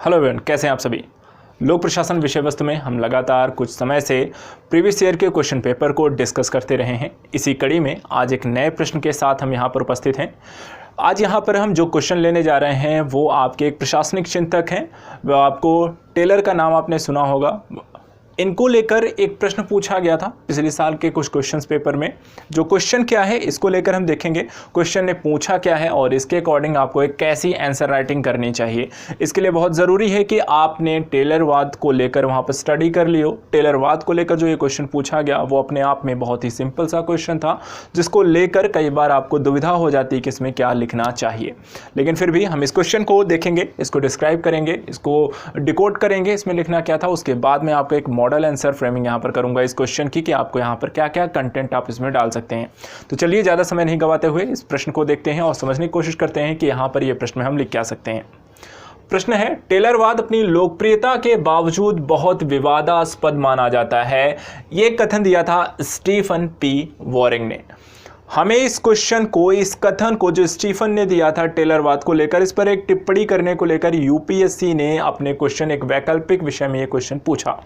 Hello everyone, कैसे हैं आप सभी। लोक प्रशासन विषय वस्तु में हम लगातार कुछ समय से प्रीवियस ईयर के क्वेश्चन पेपर को डिस्कस करते रहे हैं। इसी कड़ी में आज एक नए प्रश्न के साथ हम यहाँ पर उपस्थित हैं। आज यहाँ पर हम जो क्वेश्चन लेने जा रहे हैं वो आपके एक प्रशासनिक चिंतक हैं। वो आपको टेलर का नाम आपने सुना होगा। इनको लेकर एक प्रश्न पूछा गया था पिछले साल के कुछ क्वेश्चंस पेपर में। जो क्वेश्चन क्या है इसको लेकर हम देखेंगे, क्वेश्चन ने पूछा क्या है और इसके अकॉर्डिंग आपको एक कैसी आंसर राइटिंग करनी चाहिए। इसके लिए बहुत ज़रूरी है कि आपने टेलरवाद को लेकर वहाँ पर स्टडी कर लियो। टेलरवाद को लेकर जो ये क्वेश्चन पूछा गया वो अपने आप में बहुत ही सिंपल सा क्वेश्चन था, जिसको लेकर कई बार आपको दुविधा हो जाती है कि इसमें क्या लिखना चाहिए। लेकिन फिर भी हम इस क्वेश्चन को देखेंगे, इसको डिस्क्राइब करेंगे, इसको डिकोड करेंगे, इसमें लिखना क्या था। उसके बाद में आपको एक मॉडल आंसर फ्रेमिंग यहाँ पर करूंगा इस क्वेश्चन की कि आपको यहाँ पर क्या क्या कंटेंट आप इसमें डाल सकते हैं। तो चलिए ज़्यादा समय नहीं गवाते हुए इस प्रश्न को देखते हैं और समझने की कोशिश करते हैं कि यहाँ पर ये प्रश्न में हम लिख क्या सकते हैं। प्रश्न है, टेलरवाद अपनी लोकप्रियता के बावजूद बहुत विवादास्पद माना जाता है। ये कथन दिया था स्टीफन पी वॉरिंग ने। हमें इस क्वेश्चन को, इस कथन को जो स्टीफन ने दिया था टेलरवाद को लेकर, इस पर एक टिप्पणी करने को लेकर यूपीएससी ने अपने क्वेश्चन एक वैकल्पिक विषय में ये क्वेश्चन पूछा।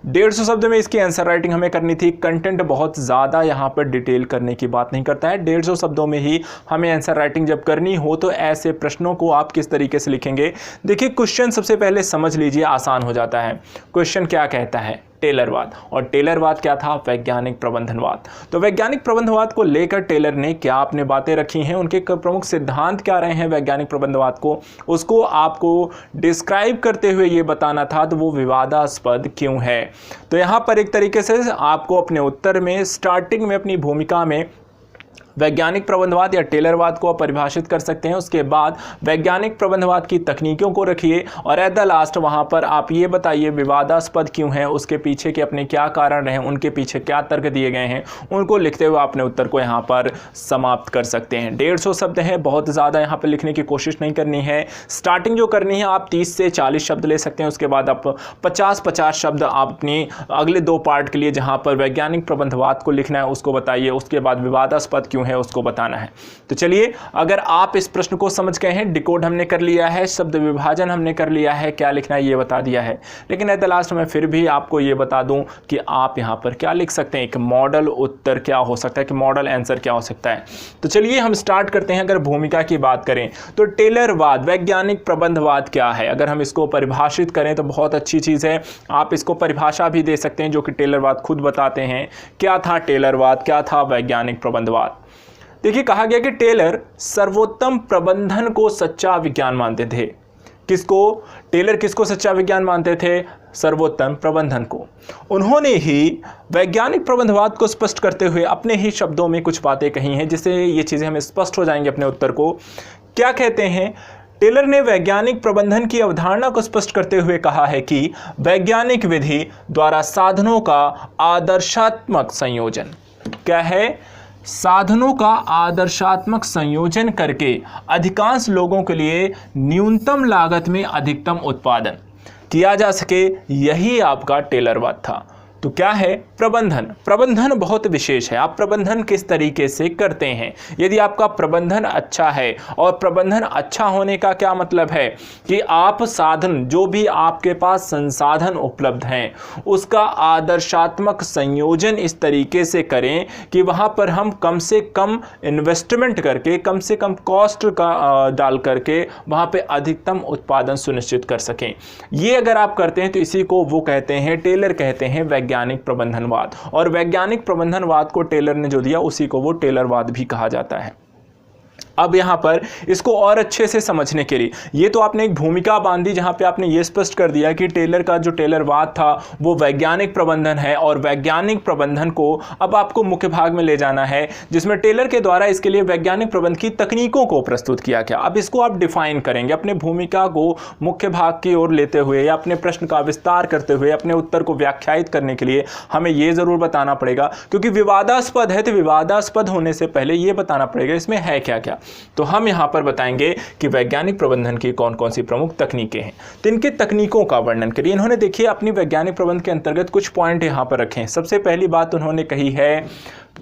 150 शब्द में इसकी आंसर राइटिंग हमें करनी थी। कंटेंट बहुत ज़्यादा यहाँ पर डिटेल करने की बात नहीं करता है। 150 शब्दों में ही हमें आंसर राइटिंग जब करनी हो तो ऐसे प्रश्नों को आप किस तरीके से लिखेंगे। देखिए, क्वेश्चन सबसे पहले समझ लीजिए, आसान हो जाता है। क्वेश्चन क्या कहता है? टेलरवाद। और टेलरवाद क्या था? वैज्ञानिक प्रबंधनवाद। तो वैज्ञानिक प्रबंधनवाद को लेकर टेलर ने क्या अपने बातें रखी हैं, उनके प्रमुख सिद्धांत क्या रहे हैं वैज्ञानिक प्रबंधनवाद को, उसको आपको डिस्क्राइब करते हुए ये बताना था। तो वो विवादास्पद क्यों है? तो यहाँ पर एक तरीके से आपको अपने उत्तर में स्टार्टिंग में अपनी भूमिका में वैज्ञानिक प्रबंधवाद या टेलरवाद को आप परिभाषित कर सकते हैं। उसके बाद वैज्ञानिक प्रबंधवाद की तकनीकों को रखिए और एट द लास्ट वहाँ पर आप ये बताइए विवादास्पद क्यों है, उसके पीछे के अपने क्या कारण रहे, उनके पीछे क्या तर्क दिए गए हैं, उनको लिखते हुए अपने उत्तर को यहाँ पर समाप्त कर सकते हैं। 150 शब्द हैं, बहुत ज़्यादा यहाँ पर लिखने की कोशिश नहीं करनी है। स्टार्टिंग जो करनी है आप 30 से 40 शब्द ले सकते हैं। उसके बाद आप 50-50 शब्द आप अपनी अगले 2 पार्ट के लिए जहाँ पर वैज्ञानिक प्रबंधवाद को लिखना है उसको बताइए। उसके बाद विवादास्पद क्यों है उसको बताना है। तो चलिए, अगर आप इस प्रश्न को समझ गए हैं, डिकोड हमने कर लिया है, शब्द विभाजन हमने कर लिया है, क्या लिखना है ये बता दिया है, लेकिन एट द लास्ट में फिर भी आपको ये बता दूं कि आप यहां पर क्या लिख सकते हैं, एक मॉडल उत्तर क्या हो सकता है, कि मॉडल आंसर क्या हो सकता है। तो चलिए हम स्टार्ट करते हैं। अगर भूमिका की बात करें तो टेलरवाद, वैज्ञानिक प्रबंधवाद क्या है, अगर हम इसको परिभाषित करें तो बहुत अच्छी चीज़ है। आप इसको परिभाषा भी दे सकते हैं जो कि टेलरवाद खुद बताते हैं। क्या था टेलरवाद, क्या था वैज्ञानिक प्रबंधवाद? देखिए, कहा गया कि टेलर सर्वोत्तम प्रबंधन को सच्चा विज्ञान मानते थे। किसको? टेलर किसको सच्चा विज्ञान मानते थे? सर्वोत्तम प्रबंधन को। उन्होंने ही वैज्ञानिक प्रबंधवाद को स्पष्ट करते हुए अपने ही शब्दों में कुछ बातें कही हैं जिससे ये चीज़ें हमें स्पष्ट हो जाएंगे अपने उत्तर को। क्या कहते हैं? टेलर ने वैज्ञानिक प्रबंधन की अवधारणा को स्पष्ट करते हुए कहा है कि वैज्ञानिक विधि द्वारा साधनों का आदर्शात्मक संयोजन, क्या है? साधनों का आदर्शात्मक संयोजन करके अधिकांश लोगों के लिए न्यूनतम लागत में अधिकतम उत्पादन किया जा सके, यही आपका टेलरवाद था। तो क्या है? प्रबंधन। प्रबंधन बहुत विशेष है। आप प्रबंधन किस तरीके से करते हैं। यदि आपका प्रबंधन अच्छा है, और प्रबंधन अच्छा होने का क्या मतलब है कि आप साधन, जो भी आपके पास संसाधन उपलब्ध हैं, उसका आदर्शात्मक संयोजन इस तरीके से करें कि वहाँ पर हम कम से कम इन्वेस्टमेंट करके, कम से कम कॉस्ट का डाल करके वहाँ पे अधिकतम उत्पादन सुनिश्चित कर सकें। ये अगर आप करते हैं तो इसी को वो कहते हैं, टेलर कहते हैं वैज्ञानिक प्रबंधनवाद। और वैज्ञानिक प्रबंधनवाद को टेलर ने जो दिया उसी को वो टेलरवाद भी कहा जाता है। अब यहाँ पर इसको और अच्छे से समझने के लिए, ये तो आपने एक भूमिका बांधी जहाँ पे आपने ये स्पष्ट कर दिया कि टेलर का जो टेलरवाद था वो वैज्ञानिक प्रबंधन है, और वैज्ञानिक प्रबंधन को अब आपको मुख्य भाग में ले जाना है जिसमें टेलर के द्वारा इसके लिए वैज्ञानिक प्रबंधन की तकनीकों को प्रस्तुत किया गया। अब इसको आप डिफाइन करेंगे अपने भूमिका को मुख्य भाग की ओर लेते हुए या अपने प्रश्न का विस्तार करते हुए अपने उत्तर को व्याख्यायित करने के लिए हमें ये जरूर बताना पड़ेगा, क्योंकि विवादास्पद है तो विवादास्पद होने से पहले ये बताना पड़ेगा इसमें है क्या क्या। तो हम यहां पर बताएंगे कि वैज्ञानिक प्रबंधन की कौन कौन सी प्रमुख तकनीकें हैं। तो इनके तकनीकों का वर्णन करिए। इन्होंने देखिए अपनी वैज्ञानिक प्रबंधन के अंतर्गत कुछ पॉइंट यहां पर रखे हैं। सबसे पहली बात उन्होंने कही है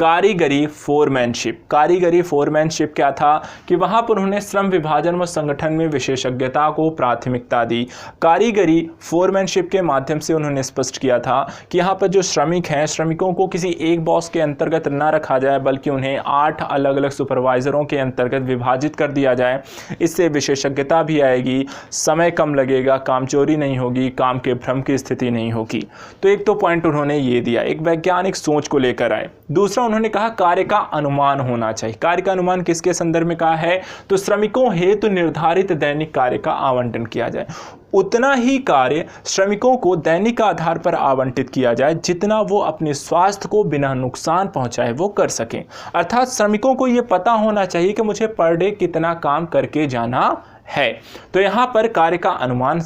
कारीगरी फोरमैनशिप। कारीगरी फोरमैनशिप क्या था कि वहाँ पर उन्होंने श्रम विभाजन व संगठन में विशेषज्ञता को प्राथमिकता दी। कारीगरी फोरमैनशिप के माध्यम से उन्होंने स्पष्ट किया था कि यहाँ पर जो श्रमिक हैं, श्रमिकों को किसी एक बॉस के अंतर्गत न रखा जाए, बल्कि उन्हें 8 अलग अलग सुपरवाइजरों के अंतर्गत विभाजित कर दिया जाए। इससे विशेषज्ञता भी आएगी, समय कम लगेगा, कामचोरी नहीं होगी, काम के भ्रम की स्थिति नहीं होगी। तो एक तो पॉइंट उन्होंने ये दिया, एक वैज्ञानिक सोच को लेकर आए। दूसरा उन्होंने कहा कार्य का अनुमान होना चाहिए। कार्य का अनुमान किसके संदर्भ में कहा है? तो श्रमिकों हेतु निर्धारित दैनिक कार्य का आवंटन किया जाए। उतना ही कार्य श्रमिकों को दैनिक आधार पर आवंटित किया जाए जितना वो अपने स्वास्थ्य को बिना नुकसान पहुंचाए वो कर सकें। अर्थात श्रमिकों को ये पता होना चाहिए कि मुझे पर डे कितना काम करके जाना है। तो यहाँ पर कार्य का अनुमान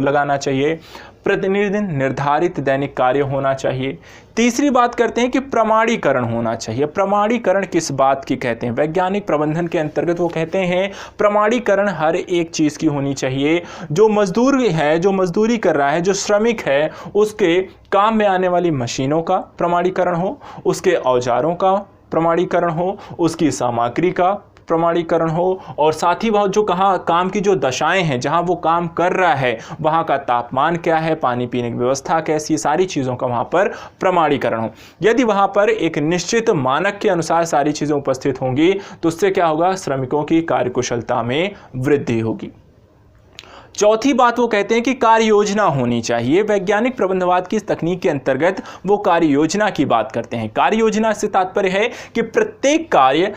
लगाना चाहिए, प्रतिदिन निर्धारित दैनिक कार्य होना चाहिए। तीसरी बात करते हैं कि प्रमाणीकरण होना चाहिए। प्रमाणीकरण किस बात की कहते हैं? वैज्ञानिक प्रबंधन के अंतर्गत वो कहते हैं प्रमाणीकरण हर एक चीज़ की होनी चाहिए। जो मजदूर है, जो मजदूरी कर रहा है, जो श्रमिक है, उसके काम में आने वाली मशीनों का प्रमाणीकरण हो, उसके औजारों का प्रमाणीकरण हो, उसकी सामग्री का प्रमाणीकरण हो, और साथ ही वह जो कहाँ काम की जो दशाएं हैं, जहां वो काम कर रहा है, वहां का तापमान क्या है, पानी पीने की व्यवस्था कैसी, सारी चीज़ों का वहां पर प्रमाणीकरण हो। यदि वहां पर एक निश्चित मानक के अनुसार सारी चीज़ें उपस्थित होंगी तो उससे क्या होगा? श्रमिकों की कार्यकुशलता में वृद्धि होगी। चौथी बात वो कहते हैं कि कार्य योजना होनी चाहिए। वैज्ञानिक प्रबंधवाद की इस तकनीक के अंतर्गत वो कार्य योजना की बात करते हैं। कार्य योजना से तात्पर्य है कि प्रत्येक कार्य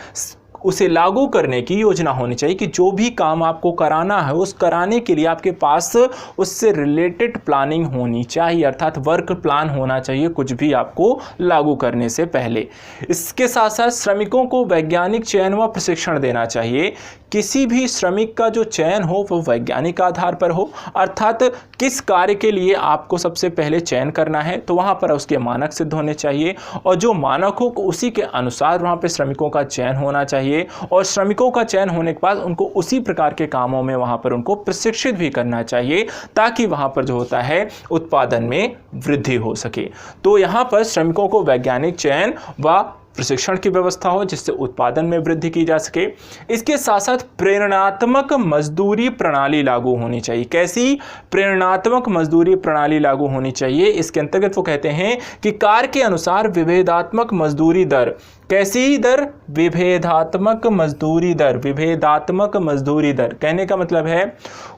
उसे लागू करने की योजना होनी चाहिए, कि जो भी काम आपको कराना है उस कराने के लिए आपके पास उससे रिलेटेड प्लानिंग होनी चाहिए, अर्थात वर्क प्लान होना चाहिए कुछ भी आपको लागू करने से पहले। इसके साथ साथ श्रमिकों को वैज्ञानिक चयन व प्रशिक्षण देना चाहिए। किसी भी श्रमिक का जो चयन हो वो वैज्ञानिक आधार पर हो, अर्थात किस कार्य के लिए आपको सबसे पहले चयन करना है तो वहाँ पर उसके मानक सिद्ध होने चाहिए, और जो मानक हो उसी के अनुसार वहाँ पर श्रमिकों का चयन होना चाहिए, और श्रमिकों का चयन होने के बाद उनको उसी प्रकार के कामों में वहाँ पर उनको प्रशिक्षित भी करना चाहिए, ताकि वहाँ पर जो होता है उत्पादन में वृद्धि हो सके। तो यहाँ पर श्रमिकों को वैज्ञानिक चयन व प्रशिक्षण की व्यवस्था हो जिससे उत्पादन में वृद्धि की जा सके। इसके साथ साथ प्रेरणात्मक मजदूरी प्रणाली लागू होनी चाहिए। कैसी? प्रेरणात्मक मजदूरी प्रणाली लागू होनी चाहिए। इसके अंतर्गत वो कहते हैं कि कार्य के अनुसार विभेदात्मक मजदूरी दर। कैसी दर? विभेदात्मक मजदूरी दर। विभेदात्मक मजदूरी दर कहने का मतलब है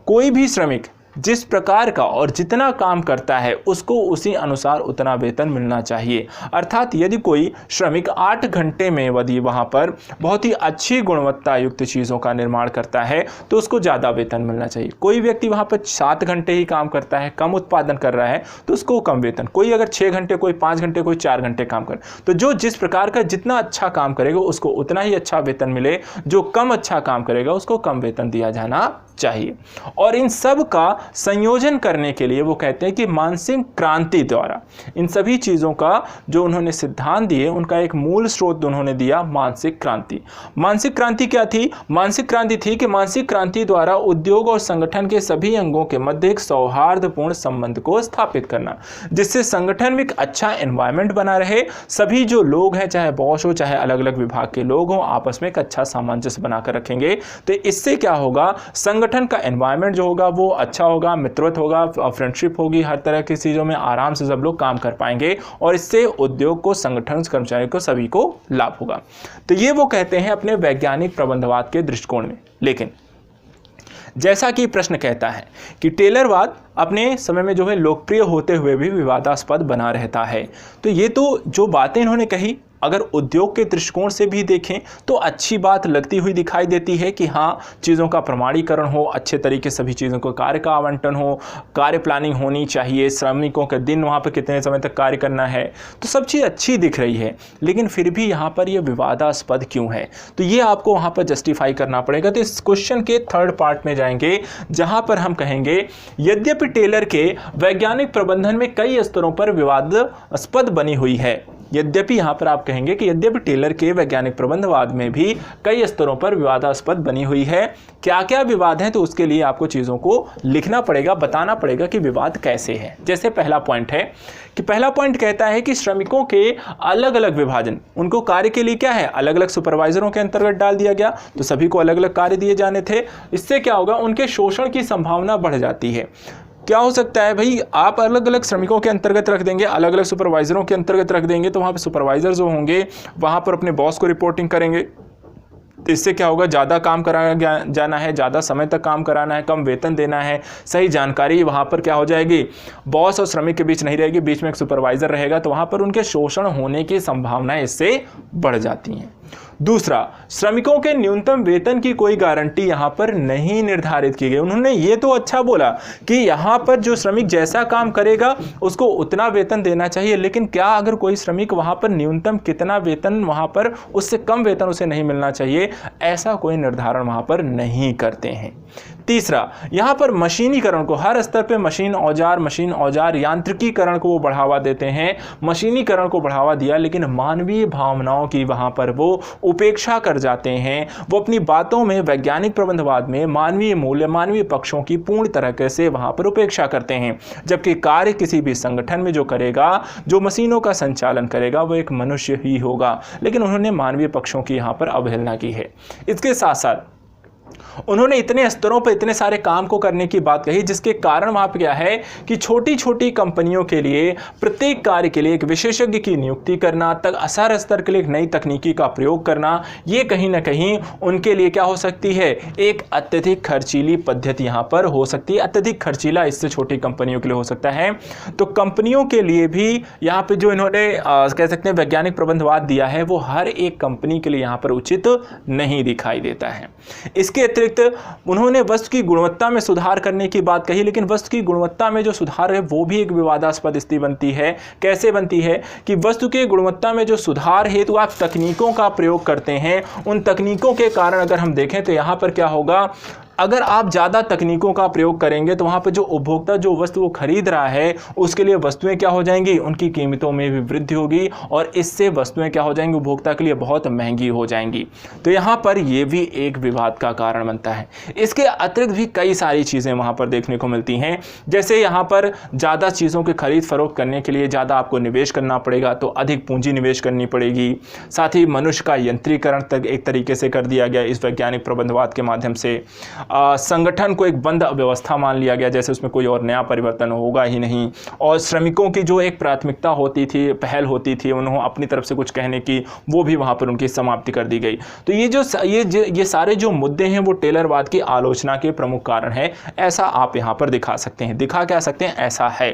कोई भी श्रमिक जिस प्रकार का और जितना काम करता है उसको उसी अनुसार उतना वेतन मिलना चाहिए। अर्थात यदि कोई श्रमिक 8 घंटे में यदि वहाँ पर बहुत ही अच्छी गुणवत्ता युक्त चीज़ों का निर्माण करता है तो उसको ज़्यादा वेतन मिलना चाहिए। कोई व्यक्ति वहाँ पर 7 घंटे ही काम करता है, कम उत्पादन कर रहा है, तो उसको कम वेतन। कोई अगर 6 घंटे, कोई 5 घंटे, कोई 4 घंटे काम करे, तो जो जिस प्रकार का जितना अच्छा काम करेगा उसको उतना ही अच्छा वेतन मिले, जो कम अच्छा काम करेगा उसको कम वेतन दिया जाना चाहिए। और इन सब का संयोजन करने के लिए वो कहते हैं कि मानसिक क्रांति द्वारा इन सभी चीज़ों का जो उन्होंने सिद्धांत दिए उनका एक मूल स्रोत उन्होंने दिया मानसिक क्रांति। मानसिक क्रांति क्या थी? मानसिक क्रांति थी कि मानसिक क्रांति द्वारा उद्योग और संगठन के सभी अंगों के मध्य एक सौहार्दपूर्ण संबंध को स्थापित करना, जिससे संगठन में एक अच्छा एनवायरनमेंट बना रहे। सभी जो लोग हैं, चाहे बॉस हो चाहे अलग अलग विभाग के लोग हों, आपस में एक अच्छा सामंजस्य बनाकर रखेंगे। तो इससे क्या होगा? संगठन का एनवायरनमेंट जो होगा वो अच्छा होगा, मित्रवत होगा, फ्रेंडशिप होगी, हर तरह की चीज़ों में आराम से सब लोग काम कर पाएंगे, और इससे उद्योग को, संगठन, कर्मचारियों को, सभी को लाभ होगा। तो ये वो कहते हैं अपने वैज्ञानिक प्रबंधवाद के दृष्टिकोण में। लेकिन जैसा कि प्रश्न कहता है कि टेलरवाद अपने समय में जो है लोकप्रिय होते हुए भी विवादास्पद बना रहता है, तो ये तो जो बातें इन्होंने कही अगर उद्योग के दृष्टिकोण से भी देखें तो अच्छी बात लगती हुई दिखाई देती है कि हाँ, चीज़ों का प्रमाणीकरण हो, अच्छे तरीके से सभी चीज़ों को कार्य का आवंटन हो, कार्य प्लानिंग होनी चाहिए, श्रमिकों के दिन वहाँ पर कितने समय तक कार्य करना है, तो सब चीज़ अच्छी दिख रही है। लेकिन फिर भी यहाँ पर ये विवादास्पद क्यों है, तो ये आपको वहाँ पर जस्टिफाई करना पड़ेगा। तो इस क्वेश्चन के थर्ड पार्ट में जाएंगे जहाँ पर हम कहेंगे यद्यपि टेलर के वैज्ञानिक प्रबंधन में कई स्तरों पर विवादास्पद बनी हुई है, यद्यपि यहाँ पर आप कहेंगे कि यद्यपि टेलर के वैज्ञानिक प्रबंधवाद में भी कई स्तरों पर विवादास्पद बनी हुई है। क्या क्या विवाद हैं, तो उसके लिए आपको चीज़ों को लिखना पड़ेगा, बताना पड़ेगा कि विवाद कैसे है। जैसे पहला पॉइंट है कि पहला पॉइंट कहता है कि श्रमिकों के अलग अलग विभाजन, उनको कार्य के लिए क्या है, अलग अलग सुपरवाइजरों के अंतर्गत डाल दिया गया, तो सभी को अलग अलग कार्य दिए जाने थे। इससे क्या होगा, उनके शोषण की संभावना बढ़ जाती है। क्या हो सकता है भाई, आप अलग अलग श्रमिकों के अंतर्गत रख देंगे, अलग अलग सुपरवाइजरों के अंतर्गत रख देंगे, तो वहाँ पर सुपरवाइजर जो होंगे वहाँ पर अपने बॉस को रिपोर्टिंग करेंगे। तो इससे क्या होगा, ज़्यादा काम कराया जाना है, ज़्यादा समय तक काम कराना है, कम वेतन देना है, सही जानकारी वहाँ पर क्या हो जाएगी, बॉस और श्रमिक के बीच नहीं रहेगी, बीच में एक सुपरवाइज़र रहेगा, तो वहाँ पर उनके शोषण होने की संभावनाएं इससे बढ़ जाती हैं। दूसरा, श्रमिकों के न्यूनतम वेतन की कोई गारंटी यहाँ पर नहीं निर्धारित की गई। उन्होंने ये तो अच्छा बोला कि यहाँ पर जो श्रमिक जैसा काम करेगा उसको उतना वेतन देना चाहिए, लेकिन क्या अगर कोई श्रमिक वहाँ पर न्यूनतम कितना वेतन, वहाँ पर उससे कम वेतन उसे नहीं मिलना चाहिए, ऐसा कोई निर्धारण वहाँ पर नहीं करते हैं। तीसरा, यहाँ पर मशीनीकरण को, हर स्तर पे मशीन औजार यांत्रिकीकरण को वो बढ़ावा देते हैं, मशीनीकरण को बढ़ावा दिया, लेकिन मानवीय भावनाओं की वहाँ पर वो उपेक्षा कर जाते हैं। वो अपनी बातों में, वैज्ञानिक प्रबंधवाद में मानवीय मूल्य, मानवीय पक्षों की पूर्ण तरह से वहाँ पर उपेक्षा करते हैं। जबकि कार्य किसी भी संगठन में जो करेगा, जो मशीनों का संचालन करेगा, वो एक मनुष्य ही होगा, लेकिन उन्होंने मानवीय पक्षों की यहाँ पर अवहेलना की है। इसके साथ साथ उन्होंने इतने स्तरों पर इतने सारे काम को करने की बात कही, जिसके कारण वहाँ पर क्या है कि छोटी छोटी कंपनियों के लिए प्रत्येक कार्य के लिए एक विशेषज्ञ की नियुक्ति करना, तक हर स्तर के लिए एक नई तकनीकी का प्रयोग करना, ये कहीं ना कहीं उनके लिए क्या हो सकती है, एक अत्यधिक खर्चीली पद्धति यहाँ पर हो सकती है। अत्यधिक खर्चीला इससे छोटी कंपनियों के लिए हो सकता है। तो कंपनियों के लिए भी यहाँ पर जो इन्होंने कह सकते हैं वैज्ञानिक प्रबंधवाद दिया है, वो हर एक कंपनी के लिए यहाँ पर उचित नहीं दिखाई देता है। इसके अतिरिक्त उन्होंने वस्तु की गुणवत्ता में सुधार करने की बात कही, लेकिन वस्तु की गुणवत्ता में जो सुधार है वो भी एक विवादास्पद स्थिति बनती है। कैसे बनती है कि वस्तु के गुणवत्ता में जो सुधार हेतु आप तकनीकों का प्रयोग करते हैं, उन तकनीकों के कारण अगर हम देखें तो यहाँ पर क्या होगा, अगर आप ज़्यादा तकनीकों का प्रयोग करेंगे तो वहाँ पर जो उपभोक्ता जो वस्तु को खरीद रहा है उसके लिए वस्तुएं क्या हो जाएंगी, उनकी कीमतों में भी वृद्धि होगी, और इससे वस्तुएं क्या हो जाएंगी, उपभोक्ता के लिए बहुत महंगी हो जाएंगी। तो यहाँ पर ये भी एक विवाद का कारण बनता है। इसके अतिरिक्त भी कई सारी चीज़ें वहाँ पर देखने को मिलती हैं, जैसे यहाँ पर ज़्यादा चीज़ों की खरीद फरोख्त करने के लिए ज़्यादा आपको निवेश करना पड़ेगा, तो अधिक पूंजी निवेश करनी पड़ेगी। साथ ही मनुष्य का यंत्रीकरण तक एक तरीके से कर दिया गया इस वैज्ञानिक प्रबंधवाद के माध्यम से। संगठन को एक बंद व्यवस्था मान लिया गया, जैसे उसमें कोई और नया परिवर्तन होगा ही नहीं, और श्रमिकों की जो एक प्राथमिकता होती थी, पहल होती थी उन्होंने अपनी तरफ से कुछ कहने की, वो भी वहाँ पर उनकी समाप्ति कर दी गई। तो ये सारे जो मुद्दे हैं वो टेलरवाद की आलोचना के प्रमुख कारण है, ऐसा आप यहाँ पर दिखा सकते हैं, दिखा क्या सकते हैं, ऐसा है।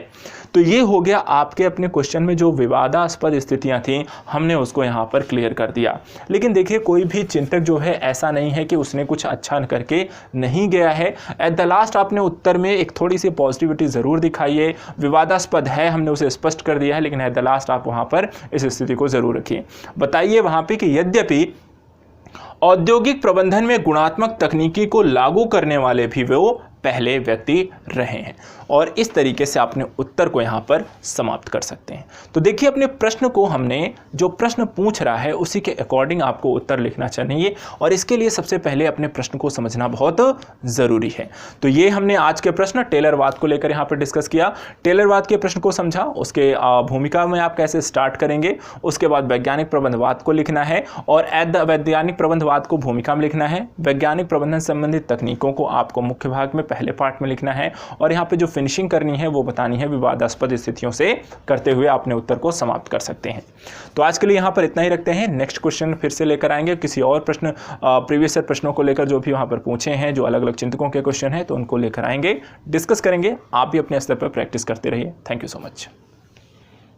तो ये हो गया आपके अपने क्वेश्चन में जो विवादास्पद स्थितियां थी, हमने उसको यहाँ पर क्लियर कर दिया। लेकिन देखिए, कोई भी चिंतक जो है ऐसा नहीं है कि उसने कुछ अच्छा करके नहीं गया है। एट द लास्ट आपने उत्तर में एक थोड़ी सी पॉजिटिविटी ज़रूर दिखाई है, विवादास्पद है हमने उसे स्पष्ट कर दिया है, लेकिन एट द लास्ट आप वहाँ पर इस स्थिति को ज़रूर रखिए। बताइए वहाँ पर कि यद्यपि औद्योगिक प्रबंधन में गुणात्मक तकनीकी को लागू करने वाले भी वो पहले व्यक्ति रहे हैं, और इस तरीके से आपने उत्तर को यहाँ पर समाप्त कर सकते हैं। तो देखिए, अपने प्रश्न को हमने जो प्रश्न पूछ रहा है उसी के अकॉर्डिंग आपको उत्तर लिखना चाहिए, और इसके लिए सबसे पहले अपने प्रश्न को समझना बहुत ज़रूरी है। तो ये हमने आज के प्रश्न टेलरवाद को लेकर यहाँ पर डिस्कस किया। टेलरवाद के प्रश्न को समझा, उसके भूमिका में आप कैसे स्टार्ट करेंगे, उसके बाद वैज्ञानिक प्रबंधवाद को लिखना है, और वैज्ञानिक प्रबंधवाद को भूमिका में लिखना है। वैज्ञानिक प्रबंधन संबंधित तकनीकों को आपको मुख्य भाग में पहले पार्ट में लिखना है, और यहाँ पे जो फिनिशिंग करनी है वो बतानी है विवादास्पद स्थितियों से करते हुए अपने उत्तर को समाप्त कर सकते हैं। तो आज के लिए यहाँ पर इतना ही रखते हैं। नेक्स्ट क्वेश्चन फिर से लेकर आएंगे, किसी और प्रश्न प्रीवियस ईयर प्रश्नों को लेकर जो भी वहाँ पर पूछे हैं, जो अलग अलग चिंतकों के क्वेश्चन हैं, तो उनको लेकर आएंगे, डिस्कस करेंगे। आप भी अपने स्तर पर प्रैक्टिस करते रहिए। Thank you so much.